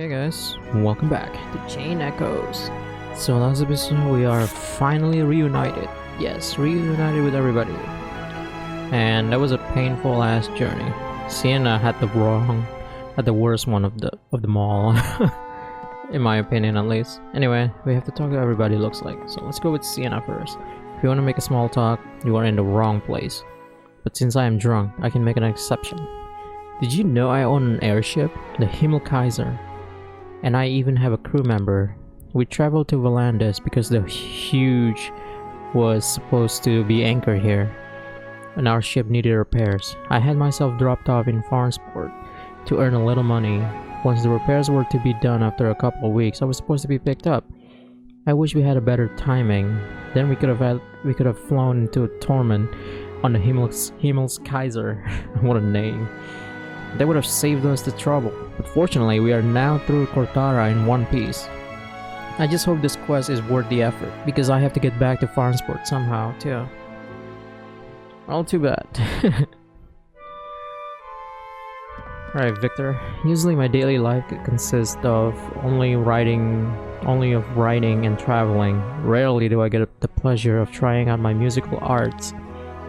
Hey guys, welcome back to Chain Echoes. So last episode we are finally reunited. Yes, reunited with everybody. And that was a painful ass journey. Sienna had the worst one of them all. In my opinion at least. Anyway, we have to talk to everybody looks like. So let's go with Sienna first. If you want to make a small talk, you are in the wrong place. But since I am drunk, I can make an exception. Did you know I own an airship? The Himmelkaiser. And I even have a crew member. We traveled to Volandes because the Huge was supposed to be anchored here, and our ship needed repairs. I had myself dropped off in Farnsport to earn a little money. Once the repairs were to be done after a couple of weeks, I was supposed to be picked up. I wish we had a better timing. Then we could have flown into Torment on the Himmelskaiser. What a name. That would have saved us the trouble. But fortunately, we are now through Cortara in one piece. I just hope this quest is worth the effort, because I have to get back to Farnsport somehow, too. All too bad. Alright, Victor. Usually my daily life consists of only writing and traveling. Rarely do I get the pleasure of trying out my musical arts.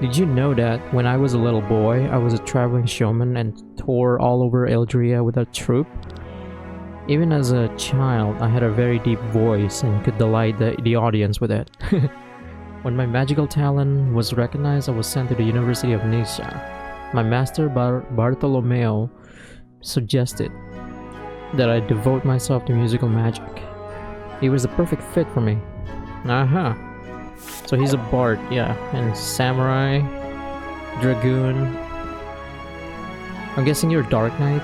Did you know that when I was a little boy, I was a traveling showman and toured all over Eldria with a troupe? Even as a child, I had a very deep voice and could delight the audience with it. When my magical talent was recognized, I was sent to the University of Nisha. My master Bartolomeo suggested that I devote myself to musical magic. He was the perfect fit for me. So he's a bard, yeah, and samurai, dragoon. I'm guessing you're Dark Knight.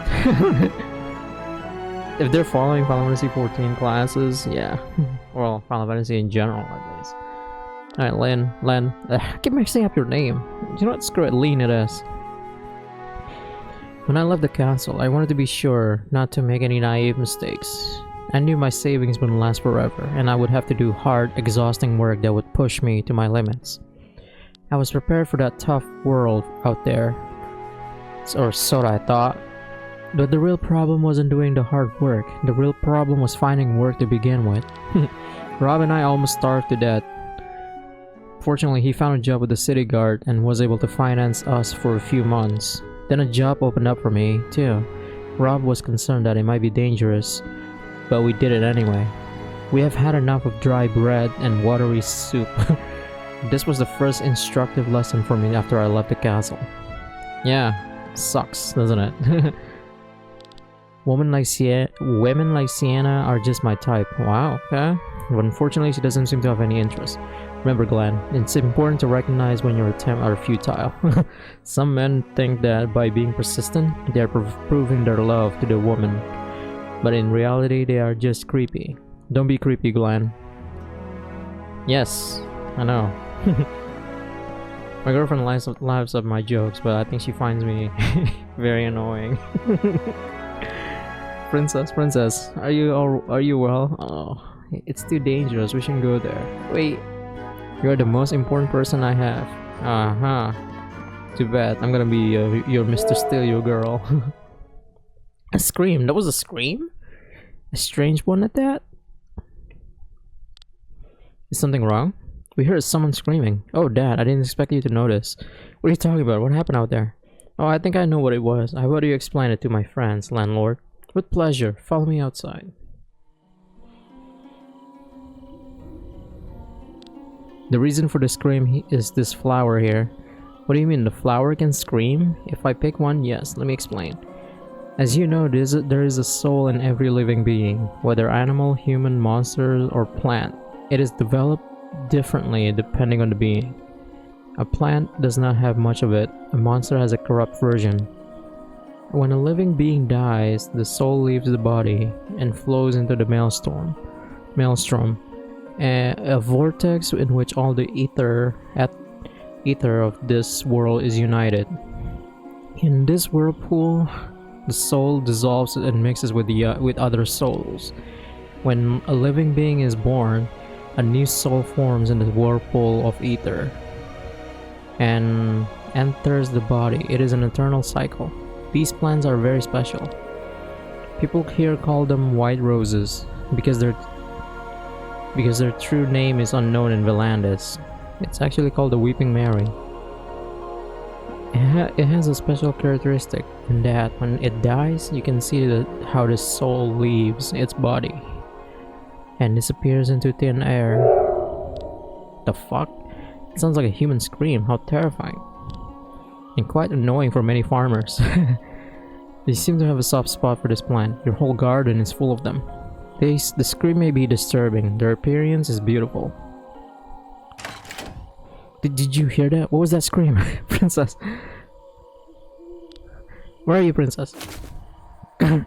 If they're following Final Fantasy 14 classes, yeah. Well, Final Fantasy in general, at least. Alright, Len. I keep mixing up your name. You know what? Screw it, Lean it is. When I left the castle, I wanted to be sure not to make any naive mistakes. I knew my savings wouldn't last forever, and I would have to do hard, exhausting work that would push me to my limits. I was prepared for that tough world out there, or so I thought. But the real problem wasn't doing the hard work. The real problem was finding work to begin with. Rob and I almost starved to death. Fortunately, he found a job with the city guard and was able to finance us for a few months. Then a job opened up for me, too. Rob was concerned that it might be dangerous, but we did it anyway. We have had enough of dry bread and watery soup. This was the first instructive lesson for me after I left the castle. Yeah, sucks, doesn't it? Women like Sienna are just my type. Wow, okay. But unfortunately, she doesn't seem to have any interest. Remember, Glenn, it's important to recognize when your attempts are futile. Some men think that by being persistent, they are proving their love to the woman. But in reality, they are just creepy. Don't be creepy, Glenn. Yes, I know. My girlfriend laughs at my jokes, but I think she finds me very annoying. Princess, are you well? Oh, it's too dangerous. We shouldn't go there. Wait, you're the most important person I have. Too bad. I'm gonna be your Mr. Steal girl. A scream. That was a scream? A strange one at that? Is something wrong? We heard someone screaming. Oh, Dad, I didn't expect you to notice. What are you talking about? What happened out there? Oh, I think I know what it was. How about you explain it to my friends, landlord? With pleasure. Follow me outside. The reason for the scream is this flower here. What do you mean, the flower can scream? If I pick one, yes. Let me explain. As you know, there is a soul in every living being, whether animal, human, monster, or plant. It is developed differently depending on the being. A plant does not have much of it. A monster has a corrupt version. When a living being dies, the soul leaves the body and flows into the maelstrom, a vortex in which all the ether of this world is united. In this whirlpool, the soul dissolves and mixes with other souls. When a living being is born, a new soul forms in the whirlpool of ether and enters the body. It is an eternal cycle. These plants are very special. People here call them white roses because their true name is unknown in Velandis. It's actually called the Weeping Mary. It has a special characteristic in that when it dies, you can see how the soul leaves its body and disappears into thin air. The fuck? It sounds like a human scream. How terrifying. And quite annoying for many farmers. They seem to have a soft spot for this plant. Your whole garden is full of them. The scream may be disturbing. Their appearance is beautiful. Did you hear that? What was that scream? Princess. Where are you, princess? Let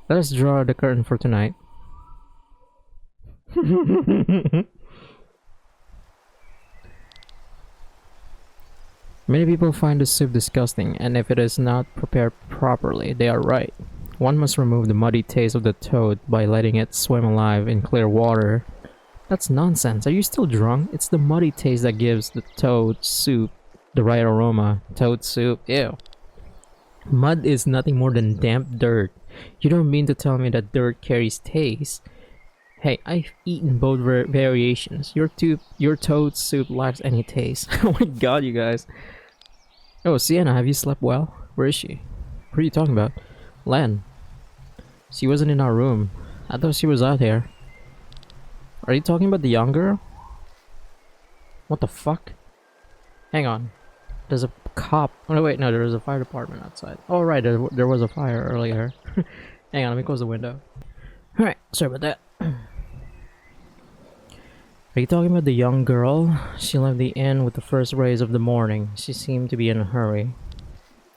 us draw the curtain for tonight. Many people find the soup disgusting, and if it is not prepared properly, they are right. One must remove the muddy taste of the toad by letting it swim alive in clear water. That's nonsense. Are you still drunk? It's the muddy taste that gives the toad soup the right aroma. Toad soup? Ew. Mud is nothing more than damp dirt. You don't mean to tell me that dirt carries taste? Hey, I've eaten both variations. Your toad soup lacks any taste. Oh my god, you guys. Oh, Sienna, have you slept well? Where is she? What are you talking about? Len. She wasn't in our room. I thought she was out here. Are you talking about the young girl? What the fuck? Hang on. There's a cop. Oh no, wait, no, there was a fire department outside. Oh right, there was a fire earlier. Hang on, let me close the window. Alright, sorry about that. Are you talking about the young girl? She left the inn with the first rays of the morning. She seemed to be in a hurry.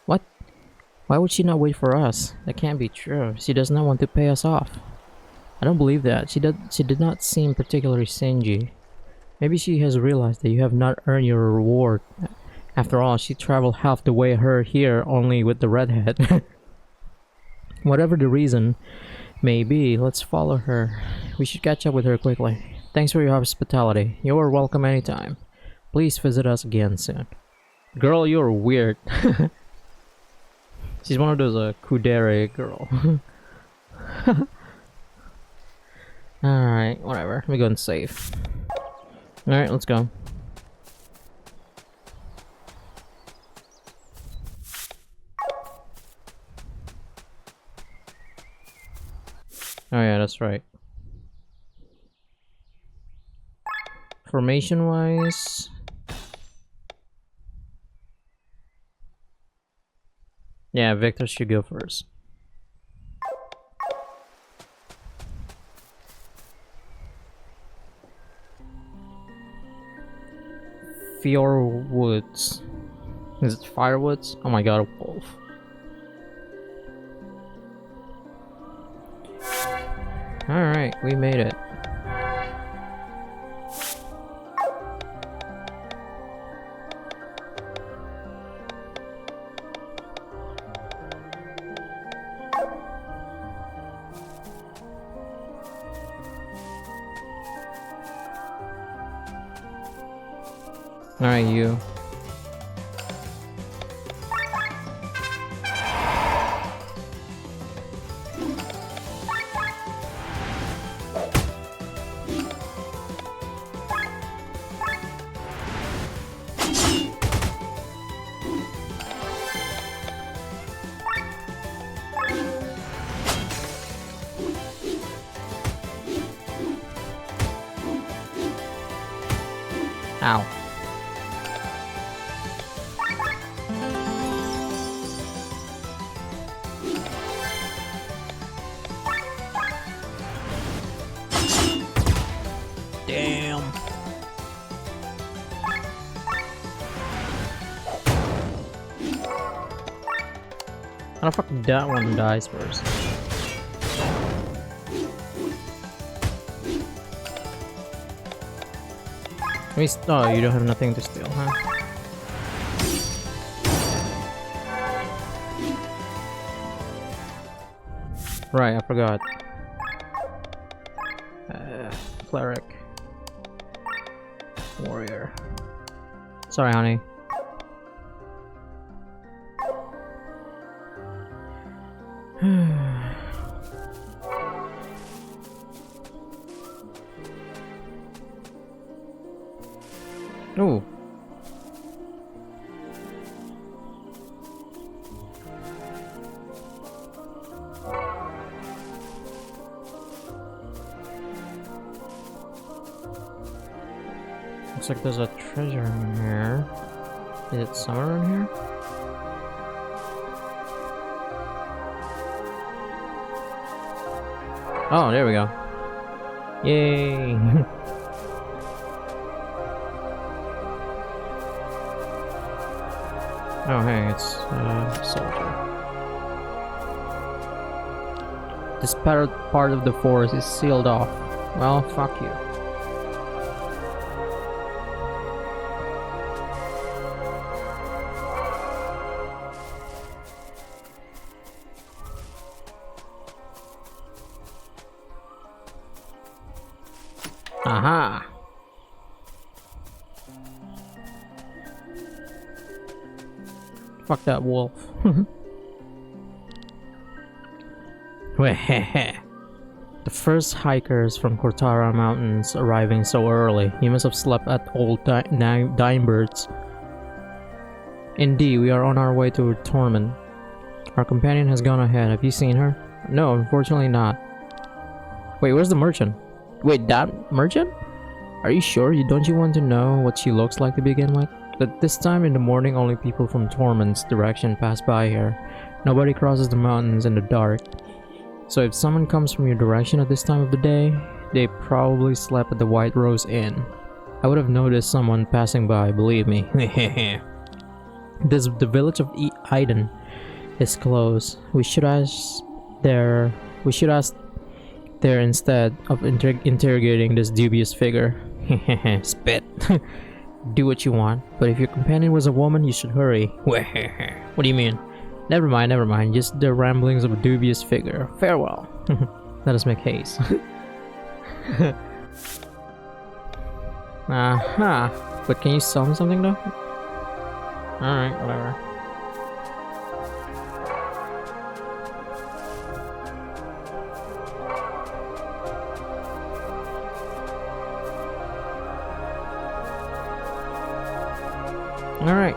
What? Why would she not wait for us? That can't be true. She does not want to pay us off. I don't believe that. She did not seem particularly stingy. Maybe she has realized that you have not earned your reward. After all, she traveled half the way here only with the redhead. Whatever the reason may be, let's follow her. We should catch up with her quickly. Thanks for your hospitality. You are welcome anytime. Please visit us again soon. Girl, you're weird. She's one of those kudere girl. Alright, whatever. Let me go and save. Alright, let's go. Oh yeah, that's right. Formation wise, yeah, Victor should go first. Fiorwoods. Is it Firewoods? Oh my god, a wolf. Alright, we made it. Alright, you. Ow. Damn. How the fuck did that one dies first? Oh, you don't have nothing to steal, huh? Right, I forgot. Cleric. Warrior. Sorry, honey. Oh. Looks like there's a treasure in here. Is it somewhere in here? Oh, there we go. Yay! Oh, hey, it's a soldier. This part of the forest is sealed off. Well, fuck you. Aha! Fuck that wolf. The first hikers from Kortara Mountains arriving so early. You must have slept at old Dimebirds. Indeed, we are on our way to Torment. Our companion has gone ahead. Have you seen her? No, unfortunately not. Wait, where's the merchant? Wait, that merchant? Are you sure? Don't you want to know what she looks like to begin with? At this time in the morning, only people from Torment's direction pass by here. Nobody crosses the mountains in the dark. So if someone comes from your direction at this time of the day, they probably slept at the White Rose Inn. I would have noticed someone passing by, believe me. The village of Iden is closed. We should ask there instead of interrogating this dubious figure. Spit. Do what you want, but if your companion was a woman, you should hurry. What do you mean? Never mind. Just the ramblings of a dubious figure. Farewell. Let us make haste. Aha. But can you sell me something though? Alright, whatever. Alright.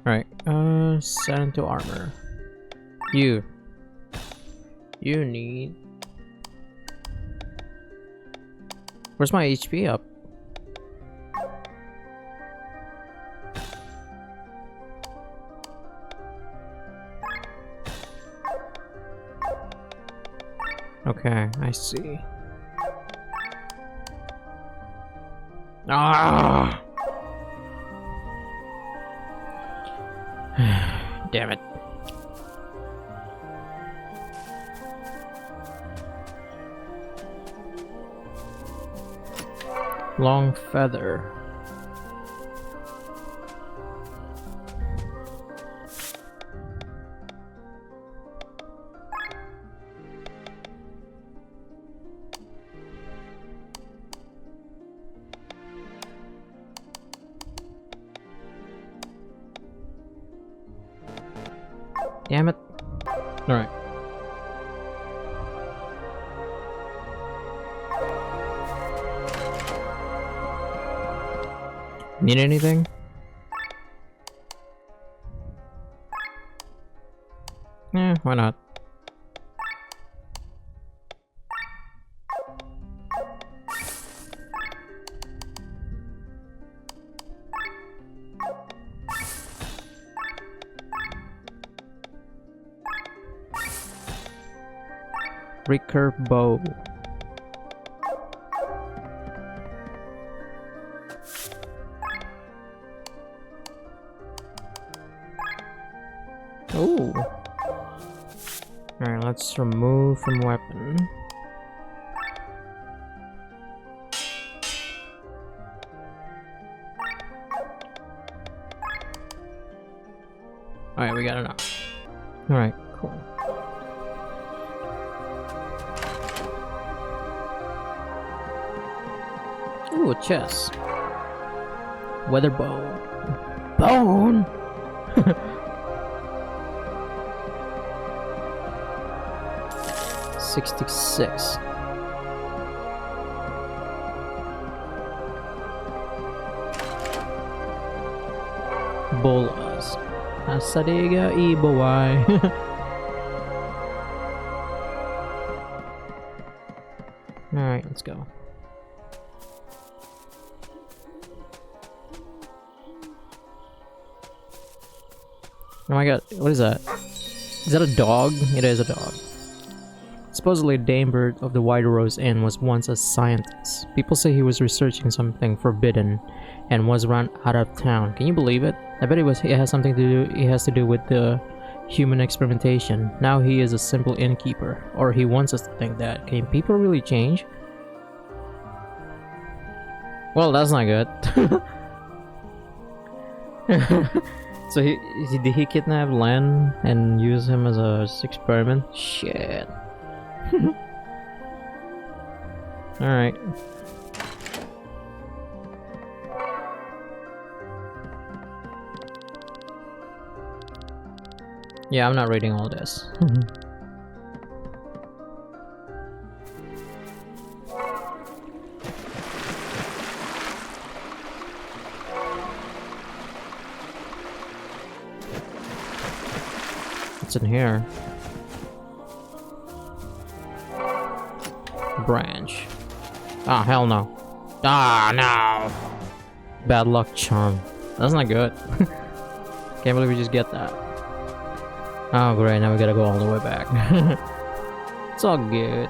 Alright, set into armor. You need... Where's my HP up? Okay, I see. Ah! Damn it. Long feather. Damn it. Alright. Need anything? Why not? Recurve bow. Ooh. Alright, let's remove from weapon. Alright, we got enough. Alright, cool. Ooh, a chest. Weather bone. Bone! 66. Bolas. Asadiga ibawai. Alright, let's go. Oh my god, what is that? Is that a dog? It is a dog. Supposedly, Damebird of the White Rose Inn was once a scientist. People say he was researching something forbidden and was run out of town. Can you believe it? I bet it has something to do. It has to do with the human experimentation. Now he is a simple innkeeper, or he wants us to think that. Can people really change? Well, that's not good. So did he kidnap Len and use him as a experiment? Shit. Alright. Yeah, I'm not reading all this. What's in here? Branch. Ah, hell no. Ah, no. Bad luck charm. That's not good. Can't believe we just get that. Oh, great. Now we gotta go all the way back. It's all good.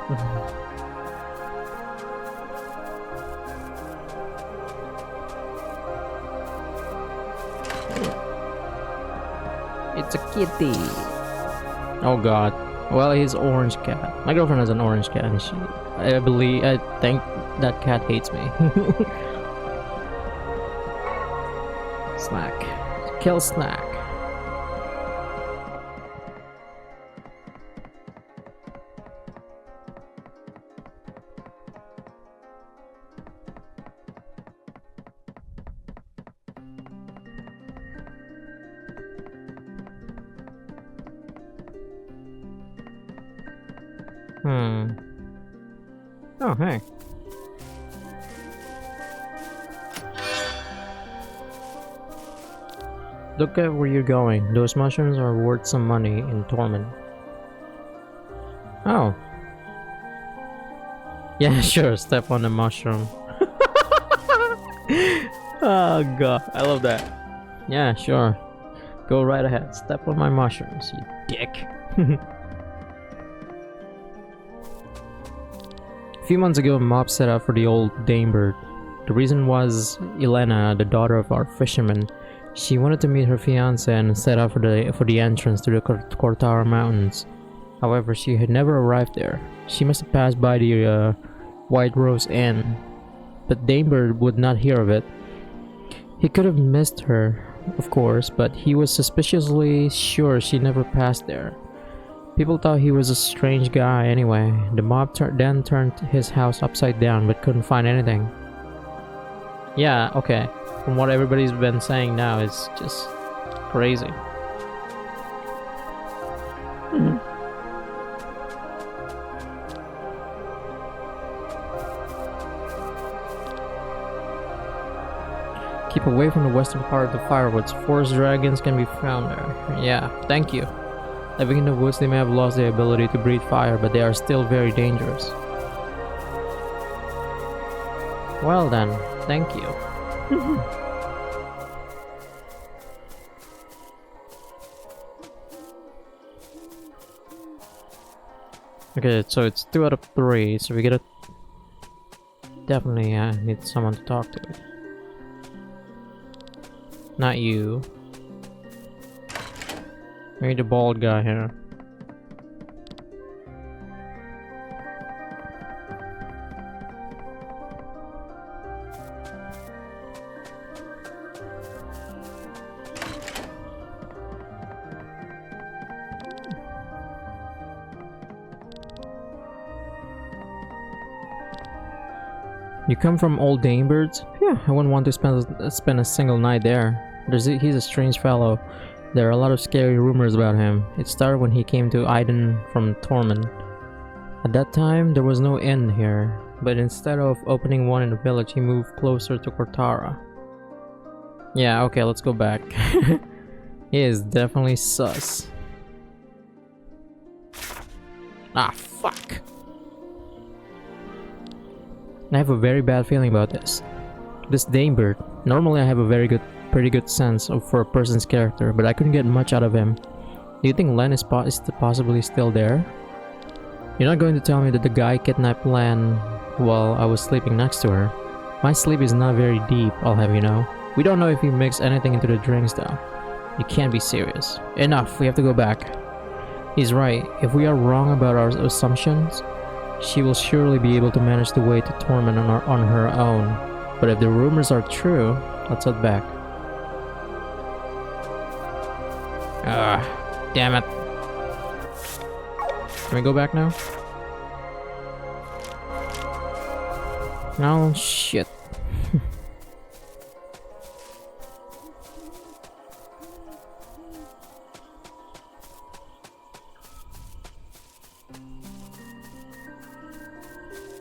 It's a kitty. Oh god. Well, he's orange cat. My girlfriend has an orange cat, and I think that cat hates me. Snack. Kill snack. Oh, hey. Look at where you're going. Those mushrooms are worth some money in Torment. Oh. Yeah, sure. Step on the mushroom. Oh god, I love that. Yeah, sure. Go right ahead. Step on my mushrooms, you dick. A few months ago, a mob set out for the old Damebird. The reason was Elena, the daughter of our fisherman. She wanted to meet her fiance and set out for the entrance to the Cortara Mountains. However, she had never arrived there. She must have passed by the White Rose Inn, but Damebird would not hear of it. He could have missed her, of course, but he was suspiciously sure she never passed there. People thought he was a strange guy anyway. The mob then turned his house upside down but couldn't find anything. Yeah, okay. From what everybody's been saying now, it's just crazy. Keep away from the western part of the firewoods. Forest dragons can be found there. Yeah, thank you. Living in the woods, they may have lost their ability to breathe fire, but they are still very dangerous. Well then, thank you. Okay, so it's 2 out of 3, so we gotta definitely need someone to talk to. Not you. Maybe the bald guy here. You come from Old Danebirds? Yeah, I wouldn't want to spend a single night there. He's a strange fellow. There are a lot of scary rumors about him. It started when he came to Aiden from Tormund. At that time, there was no inn here, but instead of opening one in the village, he moved closer to Cortara. Yeah, okay, let's go back. He is definitely sus. Ah, fuck. I have a very bad feeling about this. This Danebird. Normally I have a pretty good sense for a person's character, but I couldn't get much out of him. Do you think Len is possibly still there? You're not going to tell me that the guy kidnapped Len while I was sleeping next to her? My sleep is not very deep, I'll have you know. We don't know if he mixed anything into the drinks though. You can't be serious. Enough, we have to go back. He's right. If we are wrong about our assumptions, she will surely be able to manage the way to Tormund on her own. But if the rumors are true, let's head back. Damn it. Can we go back now? No, shit.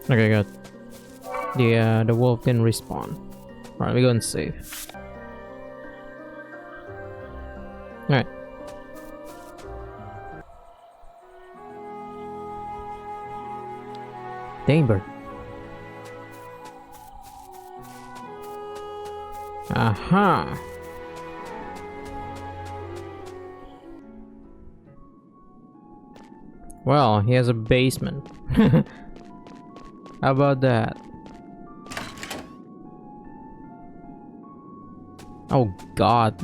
Okay, good. The wolf didn't respawn. Alright, we go and save. Alright. Danebird. Aha. Well, he has a basement. How about that? Oh god.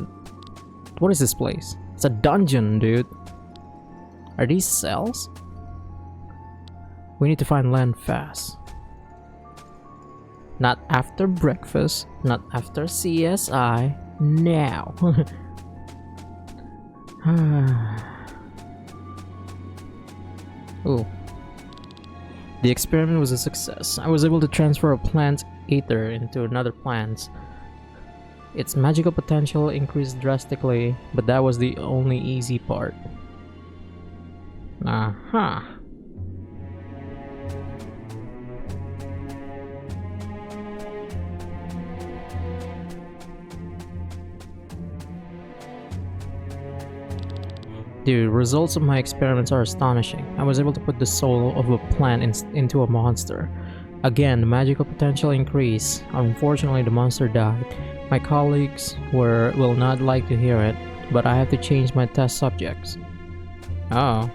What is this place? It's a dungeon, dude. Are these cells? We need to find Len fast. Not after breakfast, not after CSI, now. Ooh. The experiment was a success. I was able to transfer a plant ether into another plant. Its magical potential increased drastically, but that was the only easy part. Aha. The results of my experiments are astonishing. I was able to put the soul of a plant into a monster. Again, the magical potential increased. Unfortunately, the monster died. My colleagues will not like to hear it, but I have to change my test subjects. Oh.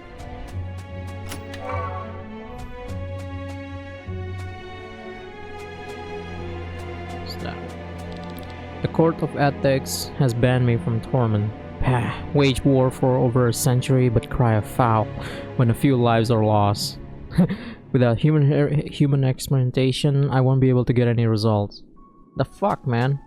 Stop. The Court of Ethics has banned me from Tormund. Wage war for over a century, but cry foul when a few lives are lost. Without human experimentation, I won't be able to get any results. The fuck, man?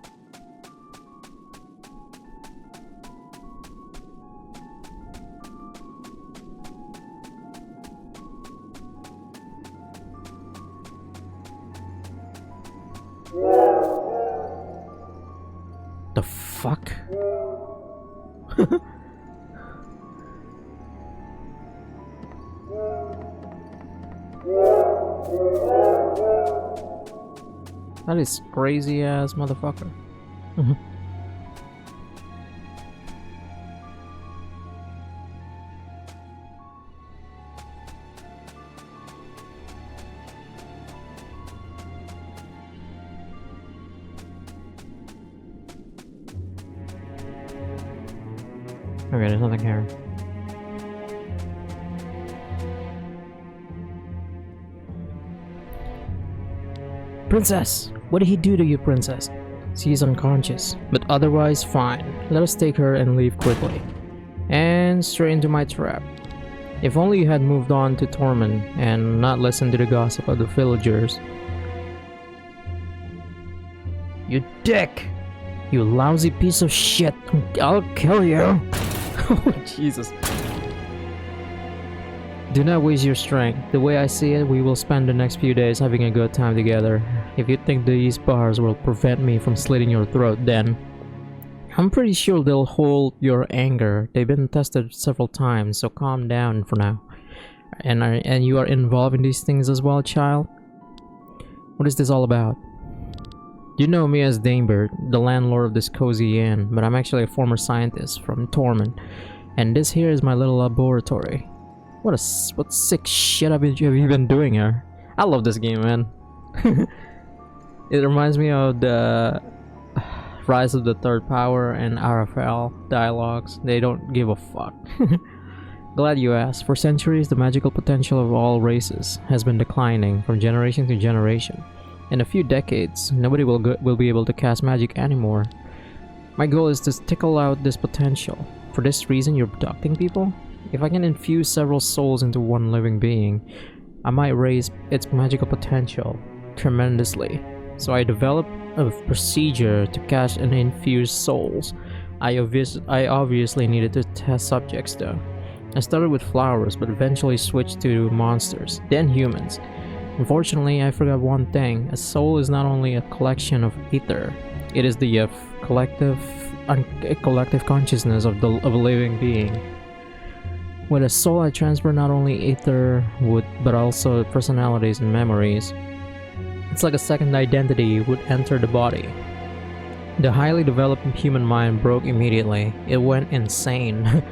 The fuck? That is crazy ass motherfucker. Okay, there's nothing here. Princess! What did he do to you, princess? She is unconscious, but otherwise fine. Let us take her and leave quickly. And straight into my trap. If only you had moved on to Tormund and not listened to the gossip of the villagers. You dick! You lousy piece of shit! I'll kill you! Oh, Jesus. Do not waste your strength. The way I see it, we will spend the next few days having a good time together. If you think these bars will prevent me from slitting your throat, then I'm pretty sure they'll hold your anger. They've been tested several times, so calm down for now. And you are involved in these things as well, child? What is this all about? You know me as Danebert, the landlord of this cozy inn, but I'm actually a former scientist from Torment, and this here is my little laboratory. What sick shit have you been doing here? I love this game, man. It reminds me of the Rise of the Third Power and RFL dialogues. They don't give a fuck. Glad you asked. For centuries, the magical potential of all races has been declining from generation to generation. In a few decades, nobody will be able to cast magic anymore. My goal is to tickle out this potential. For this reason, you're abducting people? If I can infuse several souls into one living being, I might raise its magical potential tremendously. So I developed a procedure to cast and infuse souls. I obviously needed to test subjects though. I started with flowers, but eventually switched to monsters, then humans. Unfortunately, I forgot one thing. A soul is not only a collection of ether, it is the collective consciousness of a living being. With a soul, I transfer not only ether, but also personalities and memories. It's like a second identity would enter the body. The highly developed human mind broke immediately. It went insane.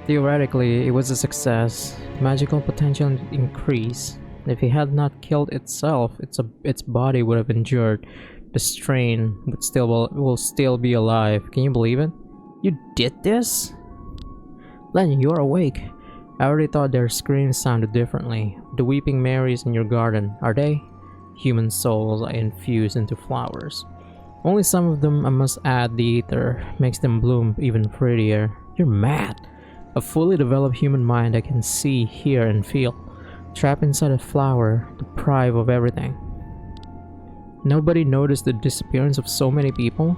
Theoretically, it was a success. Magical potential increased. If it had not killed itself, its body would have endured the strain, but will still be alive. Can you believe it? You did this? Len, you are awake. I already thought their screams sounded differently. The weeping Marys in your garden, are they? Human souls I infuse into flowers. Only some of them I must add the ether, makes them bloom even prettier. You're mad. A fully developed human mind I can see, hear, and feel. Trapped inside a flower, deprived of everything. Nobody noticed the disappearance of so many people?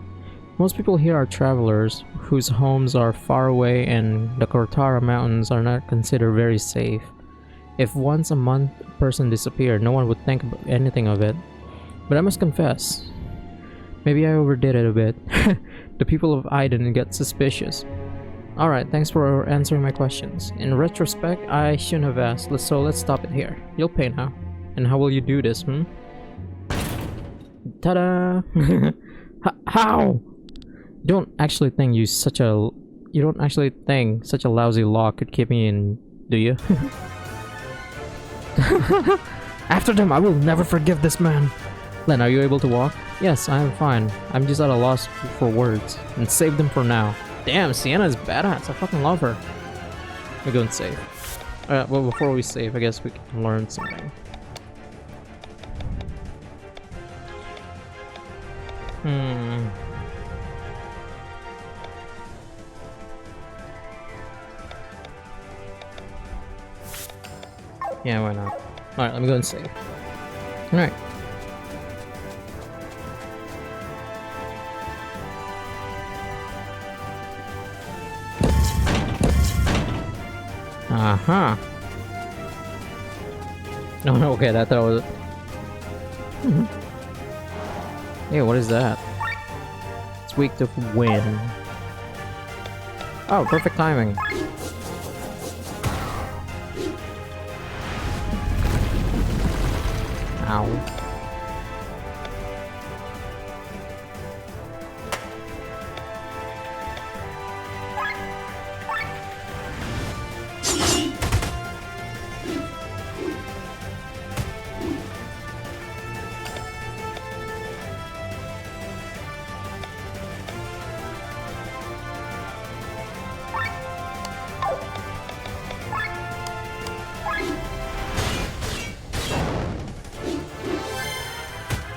Most people here are travelers, whose homes are far away and the Kortara Mountains are not considered very safe. If once a month a person disappeared, no one would think anything of it. But I must confess, maybe I overdid it a bit. The people of Aiden get suspicious. Alright, thanks for answering my questions. In retrospect, I shouldn't have asked, so let's stop it here. You'll pay now. And how will you do this, Ta-da! How? You don't actually think such a lousy lock could keep me in, do you? After them, I will never forgive this man. Len, are you able to walk? Yes, I am fine. I'm just at a loss for words. And save them for now. Damn, Sienna is badass. I fucking love her. We go and save. Well, before we save, I guess we can learn something. Yeah, why not? Alright, let me go and save. Alright. Uh-huh. No, no, okay, that was it. Hey, what is that? It's weak to wind. Oh, perfect timing. Ow.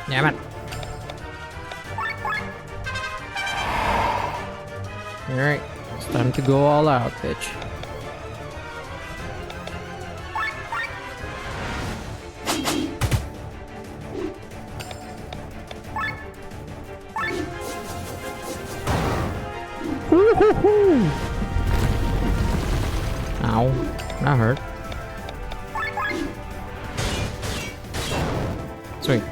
Damn it. Alright, it's time to go all out, bitch. Ow, that hurt. Sweet.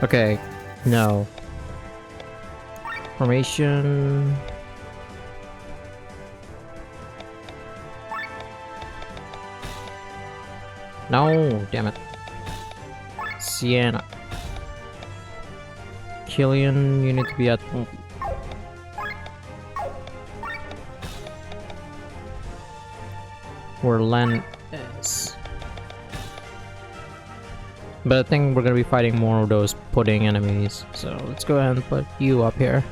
Okay, no. Formation. No, damn it. Sienna. Killian, you need to be at. Where Len is. But I think we're gonna be fighting more of those pudding enemies. So let's go ahead and put you up here.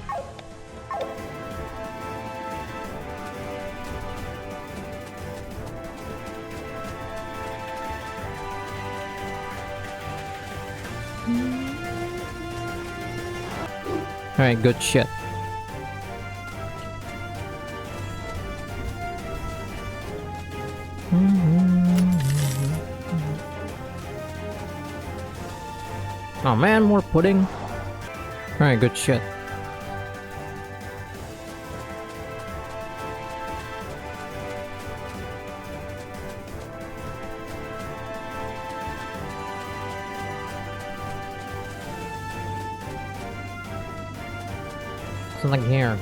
Alright, good shit. Oh man, more pudding. Alright, good shit. Something here.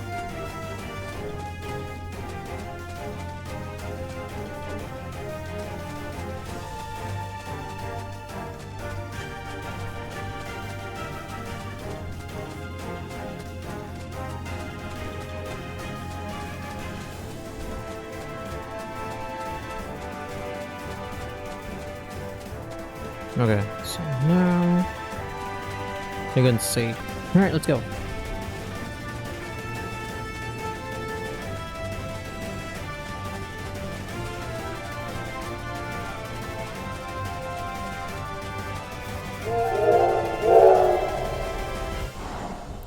Okay, so now you're gonna see. Alright, let's go.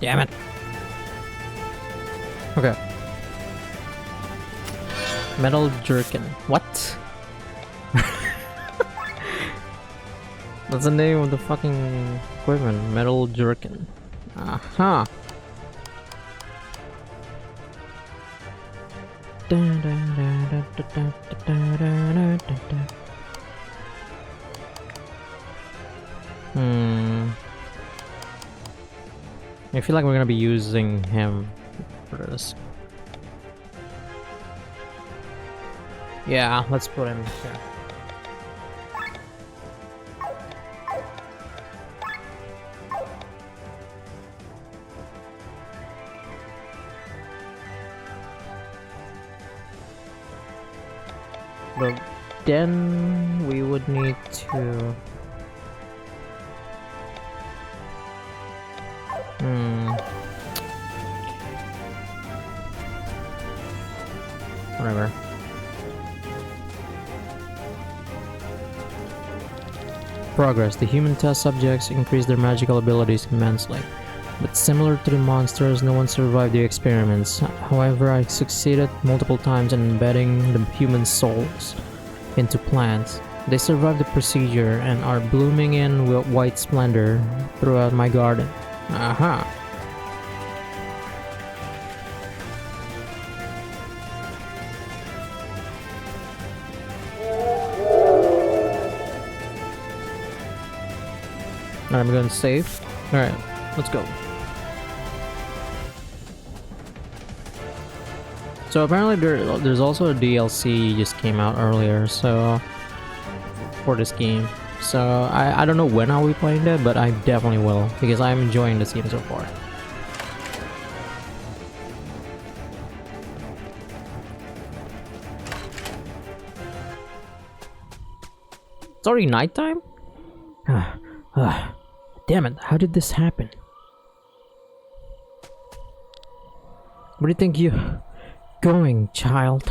Damn it. Okay. Metal Jerkin. What? That's the name of the fucking equipment. Metal Jerkin. Aha. I feel like we're gonna be using him for this. Yeah, let's put him here. But then we would need to... Whatever. Progress. The human test subjects increase their magical abilities immensely. But similar to the monsters, no one survived the experiments. However, I succeeded multiple times in embedding the human souls into plants. They survived the procedure and are blooming in white splendor throughout my garden. Aha! Alright, I'm going to save. Alright, let's go. So apparently there's also a DLC just came out earlier, so for this game. So I don't know when I'll be playing that, but I definitely will because I'm enjoying this game so far. It's already nighttime? Damn it, how did this happen? Where do you think you're going, child?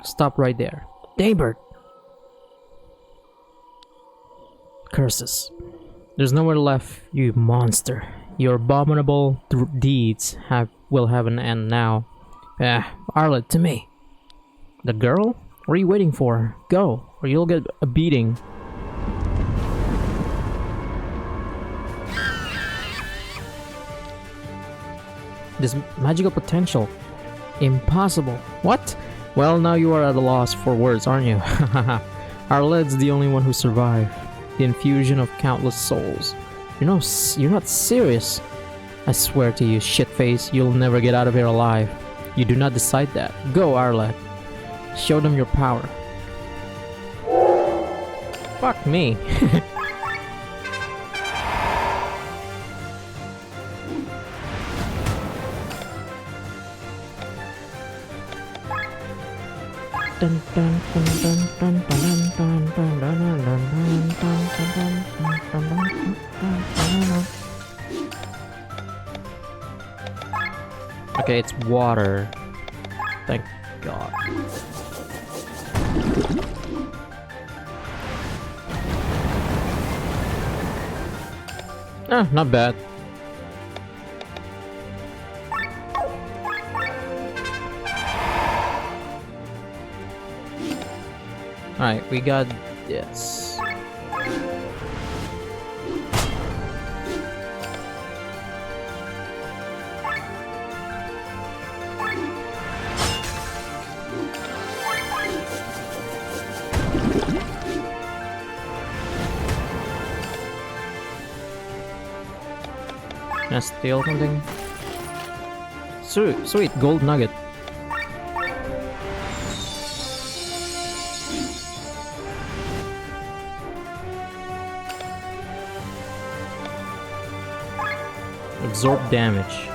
Stop right there. Daybird! Curses. There's nowhere left, you monster. Your abominable deeds will have an end now. Arlet, to me. The girl? What are you waiting for? Go, or you'll get a beating. This magical potential. Impossible. What? Well, now you are at a loss for words, aren't you? Arled's the only one who survived. The infusion of countless souls. You're not serious. I swear to you, shitface, you'll never get out of here alive. You do not decide that. Go, Arled. Show them your power. Fuck me. Okay, it's water. Thank God. Ah, not bad. Alright, we got this. Can I steal something? Sweet, gold nugget. Absorb damage.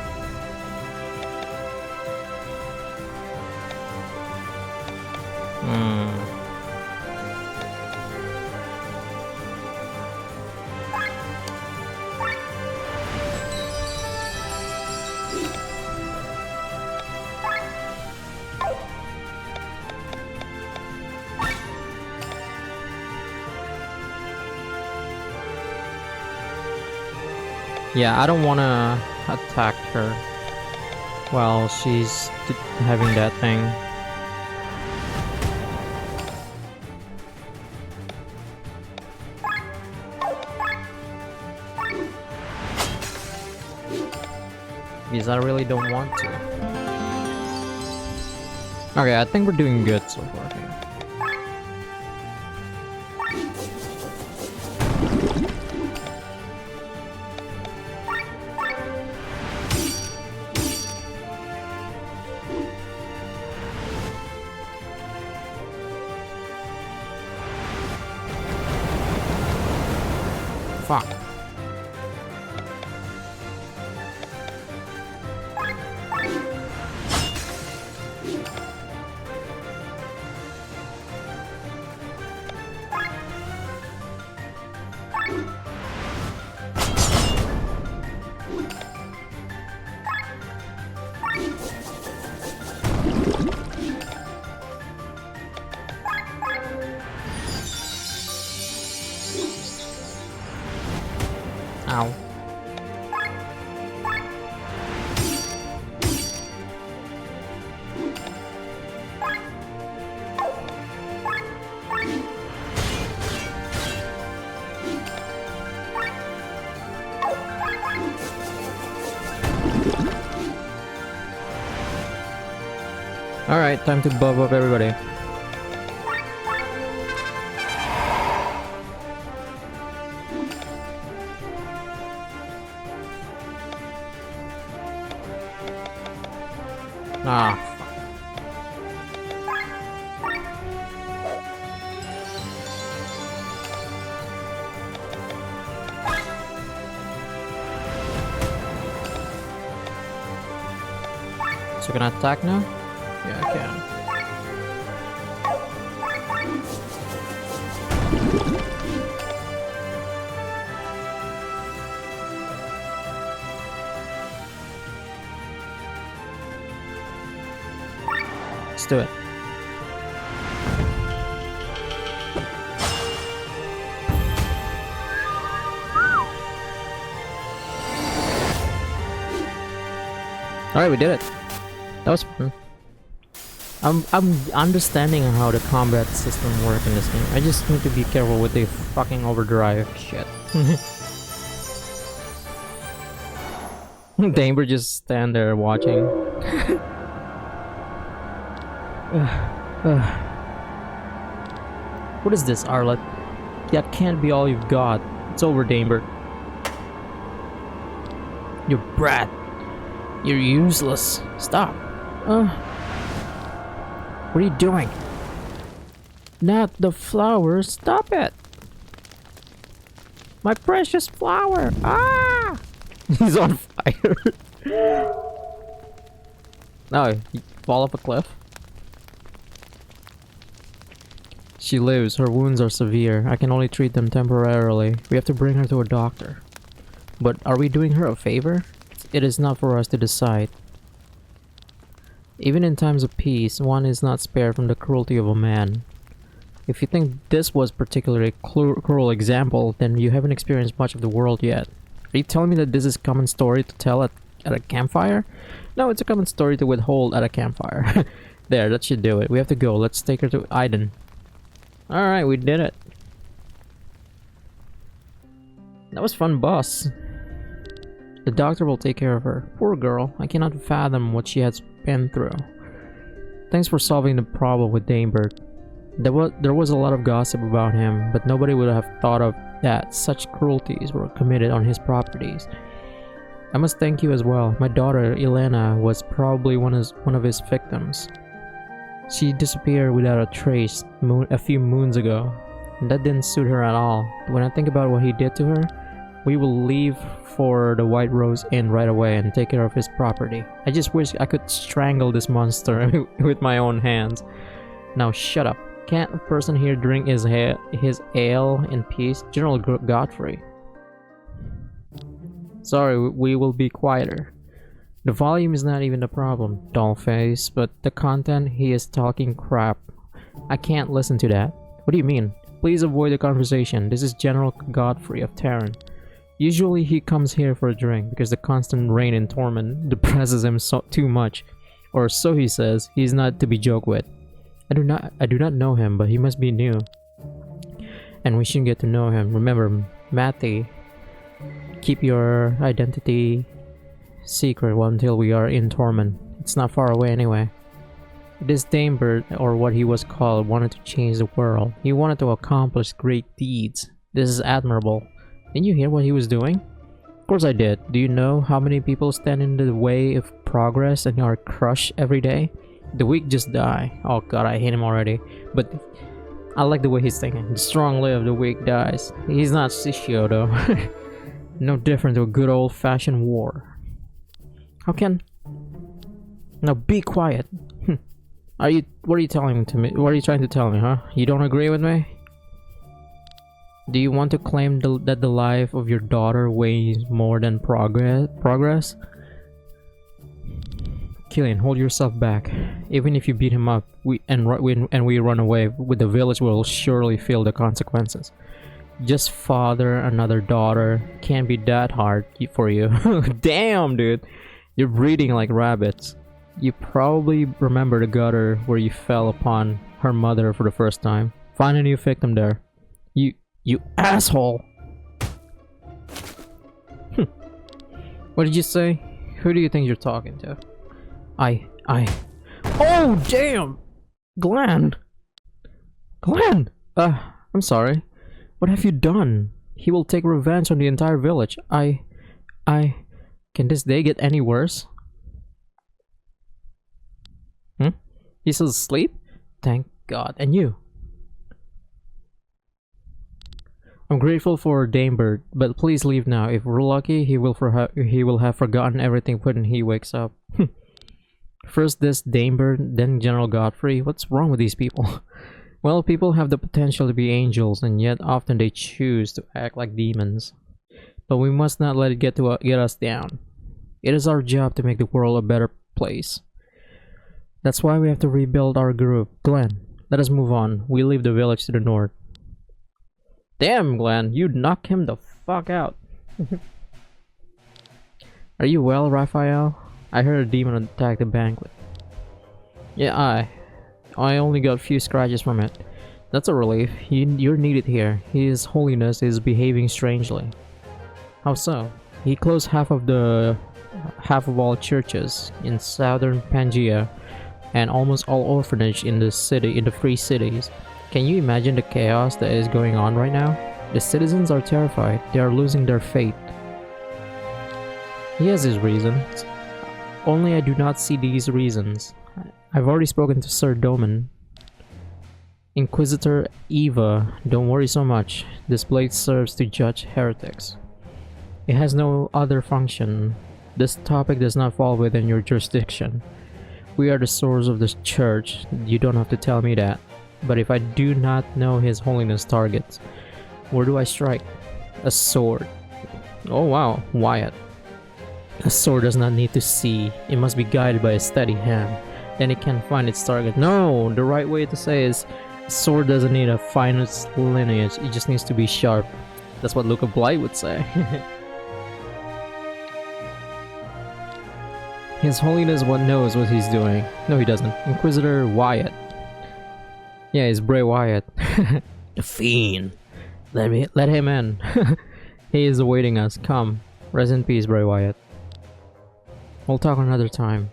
Yeah, I don't wanna attack her while she's having that thing. Because I really don't want to. Okay, I think we're doing good so far here. Fuck. Ow. Alright, time to buff up everybody. Ah. So can I attack now? Yeah, I can. Let's do it. Alright, we did it. That was fun. I'm understanding how the combat system works in this game. I just need to be careful with the fucking overdrive shit. Damber just stand there watching. What is this, Arlet? That can't be all you've got. It's over, Dambert. You brat. You're useless. Stop. What are you doing? Not the flower. Stop it. My precious flower. Ah! He's on fire. No, he fall off a cliff. She lives. Her wounds are severe. I can only treat them temporarily. We have to bring her to a doctor. But are we doing her a favor? It is not for us to decide. Even in times of peace, one is not spared from the cruelty of a man. If you think this was particularly cruel example, then you haven't experienced much of the world yet. Are you telling me that this is a common story to tell at a campfire? No, it's a common story to withhold at a campfire. There, that should do it. We have to go. Let's take her to Aiden. Alright, we did it. That was fun, boss. The doctor will take care of her. Poor girl. I cannot fathom what she has been through. Thanks for solving the problem with Dambert. There was a lot of gossip about him, but nobody would have thought of that such cruelties were committed on his properties. I must thank you as well. My daughter, Elena, was probably one of his victims. She disappeared without a trace a few moons ago, and that didn't suit her at all. When I think about what he did to her, we will leave for the White Rose Inn right away and take care of his property. I just wish I could strangle this monster with my own hands. Now shut up. Can't a person here drink his ale in peace? General Godfrey. Sorry, we will be quieter. The volume is not even the problem, dollface, but the content, he is talking crap. I can't listen to that. What do you mean? Please avoid the conversation. This is General Godfrey of Terran. Usually he comes here for a drink because the constant rain in Torment depresses him too much. Or so he says. He's not to be joked with. I do not know him, but he must be new. And we should get to know him. Remember, Matty, keep your identity secret until we are in Torment. It's not far away anyway. This Dambert, or what he was called, wanted to change the world. He wanted to accomplish great deeds. This is admirable. Didn't you hear what he was doing? Of course I did. Do you know how many people stand in the way of progress and are crushed every day? The weak just die. Oh god, I hate him already. But I like the way he's thinking. The strong live, the weak dies. He's not Shishio though. No different to a good old-fashioned war. How can... Now be quiet. What are you telling to me? What are you trying to tell me, huh? You don't agree with me? Do you want to claim that the life of your daughter weighs more than progress? Killian, hold yourself back. Even if you beat him up, we run away, the village will surely feel the consequences. Just father another daughter can't be that hard for you. Damn, dude. You're breeding like rabbits. You probably remember the gutter where you fell upon her mother for the first time. Find a new victim there. You asshole! What did you say? Who do you think you're talking to? Oh, damn! Glenn! Glenn! I'm sorry. What have you done? He will take revenge on the entire village. Can this day get any worse? He's still asleep? Thank God. And you? I'm grateful for Dambert, but please leave now. If we're lucky, he will have forgotten everything when he wakes up. First this Dambert, then General Godfrey. What's wrong with these people? Well, people have the potential to be angels, and yet often they choose to act like demons. But we must not let it get us down. It is our job to make the world a better place. That's why we have to rebuild our group. Glenn, let us move on. We leave the village to the north. Damn, Glenn, you knock him the fuck out. Are you well, Raphael? I heard a demon attack the banquet. Yeah, I only got a few scratches from it. That's a relief. You're needed here. His Holiness is behaving strangely. How so? He closed half of all churches in southern Pangaea and almost all orphanage in the free cities. Can you imagine the chaos that is going on right now? The citizens are terrified. They are losing their faith. He has his reasons. Only I do not see these reasons. I've already spoken to Sir Doman. Inquisitor Eva, don't worry so much. This blade serves to judge heretics. It has no other function. This topic does not fall within your jurisdiction. We are the source of the church. You don't have to tell me that. But if I do not know His Holiness' targets, where do I strike? A sword. Oh wow, Wyatt. A sword does not need to see. It must be guided by a steady hand. Then it can find its target. No, the right way to say is, a sword doesn't need a finest lineage. It just needs to be sharp. That's what Luca Blight would say. His Holiness knows what he's doing. No, he doesn't. Inquisitor Wyatt. Yeah, it's Bray Wyatt. The Fiend. Let him in. He is awaiting us. Come. Rest in peace, Bray Wyatt. We'll talk another time.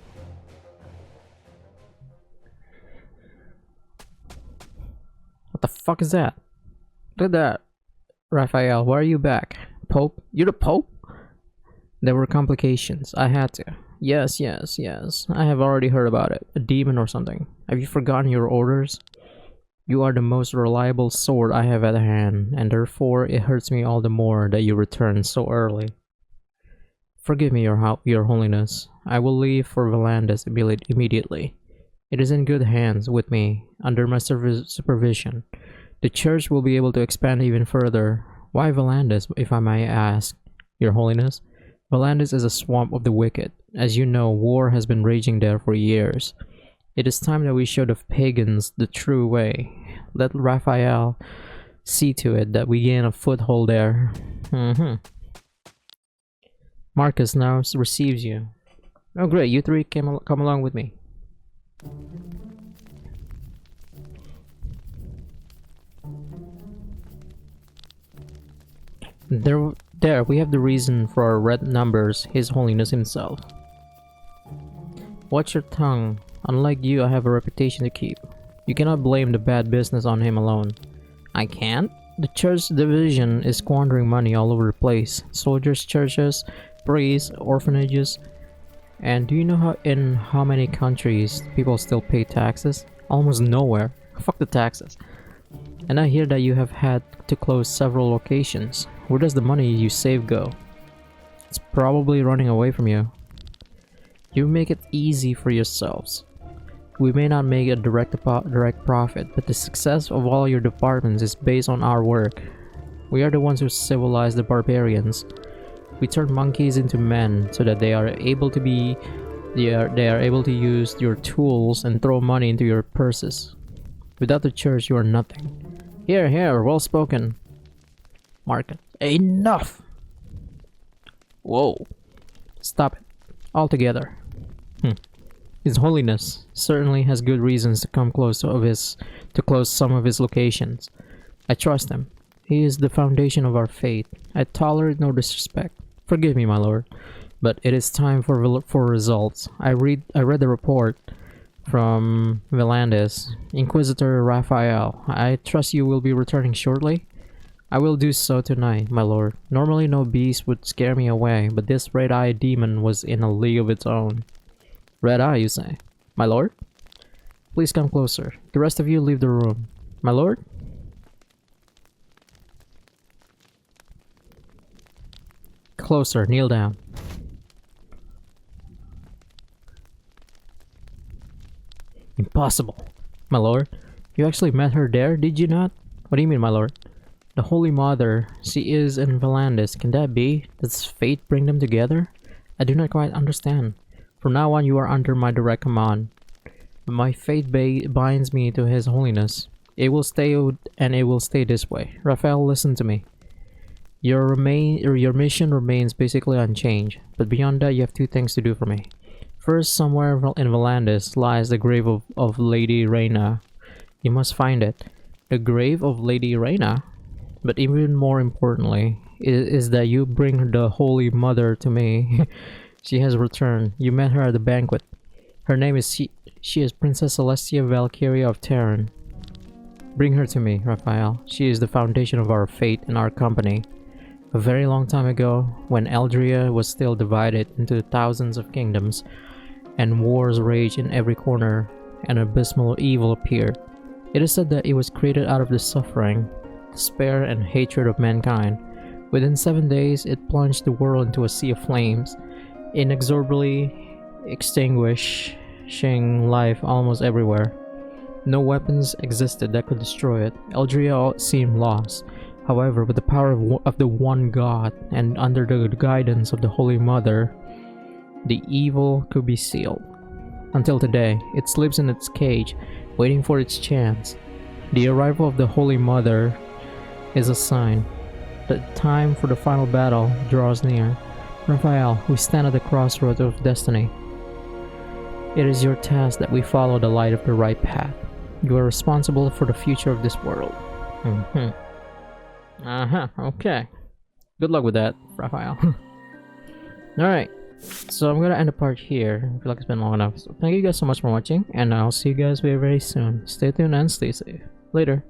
What the fuck is that? Look at that. Raphael, why are you back? Pope? You're the Pope? There were complications. I had to. Yes. I have already heard about it. A demon or something. Have you forgotten your orders? You are the most reliable sword I have at hand, and therefore it hurts me all the more that you returned so early. Forgive me, your Holiness. I will leave for Valandis immediately. It is in good hands with me, under my supervision. The church will be able to expand even further. Why Valandis, if I may ask, Your Holiness? Valandis is a swamp of the wicked. As you know, war has been raging there for years. It is time that we show the pagans the true way. Let Raphael see to it that we gain a foothold there. Marcus now receives you. Oh great, you three come along with me. There, we have the reason for our red numbers, His Holiness himself. Watch your tongue. Unlike you, I have a reputation to keep. You cannot blame the bad business on him alone. I can't? The church division is squandering money all over the place. Soldiers, churches, priests, orphanages. And do you know in how many countries people still pay taxes? Almost nowhere. Fuck the taxes. And I hear that you have had to close several locations. Where does the money you save go? It's probably running away from you. You make it easy for yourselves. We may not make a direct profit, but the success of all your departments is based on our work. We are the ones who civilize the barbarians. We turn monkeys into men so that they are able to use your tools and throw money into your purses. Without the church, you are nothing. Here, well spoken. Market. Enough! Whoa. Stop it. Altogether. His Holiness certainly has good reasons to come close to close some of his locations. I trust him. He is the foundation of our faith. I tolerate no disrespect. Forgive me, my lord, but it is time for results. I read the report from Valandis. Inquisitor Raphael, I trust you will be returning shortly? I will do so tonight, my lord. Normally no beast would scare me away, but this red-eyed demon was in a league of its own. Red eye, you say? My lord? Please come closer. The rest of you leave the room. My lord? Closer, kneel down. Impossible. My lord, you actually met her there, did you not? What do you mean, my lord? The Holy Mother, she is in Valandis. Can that be? Does fate bring them together? I do not quite understand. From now on, you are under my direct command. My fate binds me to His Holiness. It will stay, and it will stay this way. Raphael, listen to me. Your mission remains basically unchanged, but beyond that, you have two things to do for me. First, somewhere in Valandis lies the grave of Lady Reyna. You must find it. The grave of Lady Reyna? But even more importantly, is that you bring the Holy Mother to me. She has returned. You met her at the banquet. Her name is she is Princess Celestia Valkyria of Terran. Bring her to me, Raphael. She is the foundation of our fate and our company. A very long time ago, when Eldria was still divided into thousands of kingdoms, and wars raged in every corner, an abysmal evil appeared. It is said that it was created out of the suffering, despair, and hatred of mankind. Within 7 days, it plunged the world into a sea of flames, inexorably extinguishing life almost everywhere. No weapons existed that could destroy it. Eldria seemed lost. However, with the power of the one God and under the guidance of the Holy Mother, the evil could be sealed. Until today, it sleeps in its cage, waiting for its chance. The arrival of the Holy Mother is a sign that time for the final battle draws near. Raphael, we stand at the crossroads of destiny. It is your task that we follow the light of the right path. You are responsible for the future of this world. Okay. Good luck with that, Raphael. Alright, so I'm gonna end the part here. I feel like it's been long enough. So thank you guys so much for watching, and I'll see you guys very, very soon. Stay tuned and stay safe. Later.